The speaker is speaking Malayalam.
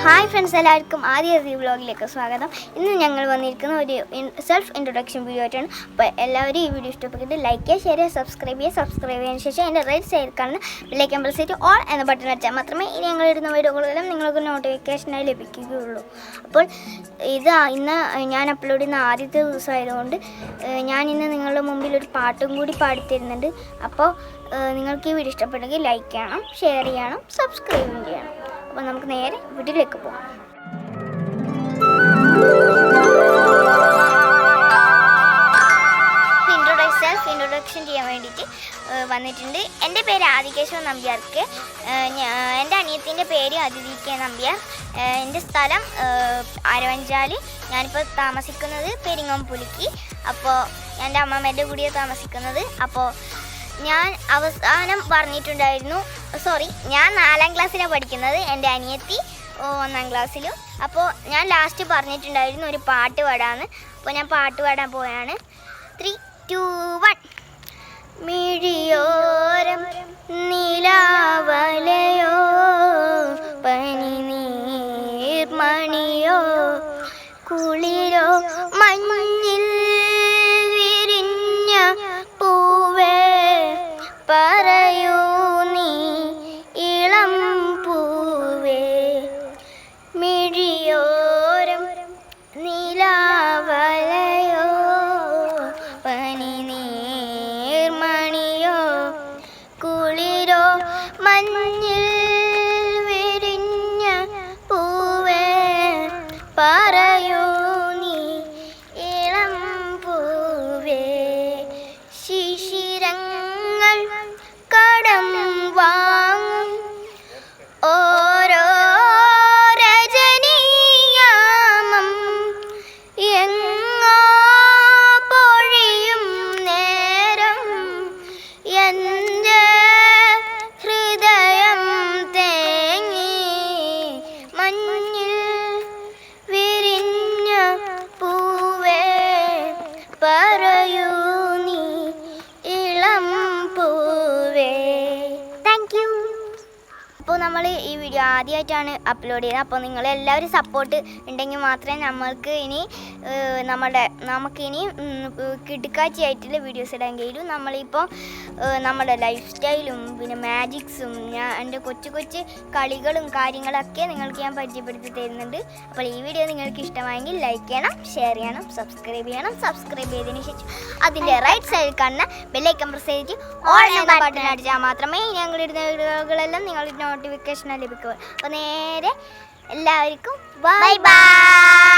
ഹായ് ഫ്രണ്ട്സ്, എല്ലാവർക്കും ആദ്യ വ്ലോഗിലേക്ക് സ്വാഗതം. ഇന്ന് ഞങ്ങൾ വന്നിരിക്കുന്ന ഒരു സെൽഫ് ഇൻട്രൊഡക്ഷൻ വീഡിയോ ആയിട്ടാണ്. അപ്പോൾ എല്ലാവരും ഈ വീഡിയോ ഇഷ്ടപ്പെട്ടിട്ട് ലൈക്ക് ചെയ്യുക, ഷെയർ ചെയ്യുക, സബ്സ്ക്രൈബ് ചെയ്തതിന് ശേഷം അതിൻ്റെ റൈറ്റ് സൈഡിൽ കാണുന്ന ബെല്ലൈക്കൺ പ്രസ് ചെയ്ത് ഓൾ എന്ന ബട്ടൺ അടിച്ചാൽ മാത്രമേ ഇനി ഞങ്ങളിടുന്ന വീഡിയോകളെല്ലാം നിങ്ങൾക്ക് നോട്ടിഫിക്കേഷനായി ലഭിക്കുകയുള്ളൂ. അപ്പോൾ ഇന്ന് ഞാൻ അപ്ലോഡ് ചെയ്യുന്ന ആദ്യത്തെ ദിവസമായതുകൊണ്ട് ഞാനിന്ന് നിങ്ങളുടെ മുമ്പിൽ ഒരു പാട്ടും കൂടി പാടിത്തരുന്നുണ്ട്. അപ്പോൾ നിങ്ങൾക്ക് ഈ വീഡിയോ ഇഷ്ടപ്പെട്ടെങ്കിൽ ലൈക്ക് ചെയ്യണം, ഷെയർ ചെയ്യണം, സബ്സ്ക്രൈബ് ചെയ്യണം. അപ്പോൾ നമുക്ക് നേരെ വീട്ടിലേക്ക് പോകാം. ഇൻട്രൊഡക്ഷൻ ചെയ്യാൻ വേണ്ടിയിട്ട് വന്നിട്ടുണ്ട്. എൻ്റെ പേര് ആദികേശവൻ നമ്പ്യാർക്ക്. എൻ്റെ അനിയത്തിൻ്റെ പേര് അതിഥി കെ നമ്പ്യാർ. എൻ്റെ സ്ഥലം അരവഞ്ചാൽ. ഞാനിപ്പോൾ താമസിക്കുന്നത് പെരിങ്ങോംപുലിക്ക്. അപ്പോൾ എൻ്റെ അമ്മമ്മേൻ്റെ കൂടിയാണ് താമസിക്കുന്നത്. അപ്പോൾ ഞാൻ അവസാനം പറഞ്ഞിട്ടുണ്ടായിരുന്നു, ഞാൻ 4ാം ക്ലാസ്സിലാണ് പഠിക്കുന്നത്, എൻ്റെ അനിയത്തി 1ാം ക്ലാസ്സിലും. അപ്പോൾ ഞാൻ ലാസ്റ്റ് പറഞ്ഞിട്ടുണ്ടായിരുന്നു ഒരു പാട്ട് പാടാമെന്ന്. അപ്പോൾ ഞാൻ പാട്ട് പാടാൻ പോയാണ്. 3, 2, 1. മിഴിയോരം നിലാവലയോ പനിനീർമണിയോ കുളിരോ മഞ്ഞിൽ വിരിഞ്ഞ പൂവേ പറയൂ നീ ഇളം പൂവേ. മിഴിയോരം നിലാവലയോ പനിനീർമണിയോ കുളിരോ മഞ്ഞിൽ വിരിഞ്ഞ പൂവേ പറയൂ നീ ഇളം പൂവേ. ശിശിരങ്ങൾ കടം വാങ്ങും ഓരോ രജനീയാമം എങ്ങോ പൊഴിയും നേരം എൻ്റെ ഹൃദയം തേങ്ങി മഞ്ഞിൽ വിരിഞ്ഞ പൂവേ പറയൂ നീ ഇളം പൂവേ. Thank you. അപ്പോൾ നമ്മൾ ഈ വീഡിയോ ആദ്യമായിട്ടാണ് അപ്ലോഡ് ചെയ്യുന്നത്. അപ്പോൾ നിങ്ങളെല്ലാവരും സപ്പോർട്ട് ഉണ്ടെങ്കിൽ മാത്രമേ നമുക്കിനി കിടുക്കാഴ്ചയായിട്ടുള്ള വീഡിയോസ് ഇടാൻ കഴിയും. നമ്മളിപ്പോൾ നമ്മുടെ ലൈഫ് സ്റ്റൈലും പിന്നെ മാജിക്സും എൻ്റെ കൊച്ചു കളികളും കാര്യങ്ങളൊക്കെ നിങ്ങൾക്ക് ഞാൻ പരിചയപ്പെടുത്തി തരുന്നുണ്ട്. അപ്പോൾ ഈ വീഡിയോ നിങ്ങൾക്ക് ഇഷ്ടമായെങ്കിൽ ലൈക്ക് ചെയ്യണം, ഷെയർ ചെയ്യണം, സബ്സ്ക്രൈബ് ചെയ്യണം. സബ്സ്ക്രൈബ് ചെയ്തതിന് ശേഷം അതിൻ്റെ റൈറ്റ് സൈഡിൽ കാണുന്ന ബെല്ലൈക്കൺ പ്രസ് ചെയ്തിട്ട് ഓൾ എന്ന ബട്ടൺ അടിച്ചാൽ മാത്രമേ ഞങ്ങളിടുന്ന വീഡിയോകളെല്ലാം നിങ്ങൾക്ക് നോട്ടിഫിക്കേഷൻ ലഭിക്കുക. അപ്പോൾ നേരെ എല്ലാവർക്കും ബൈ ബൈ.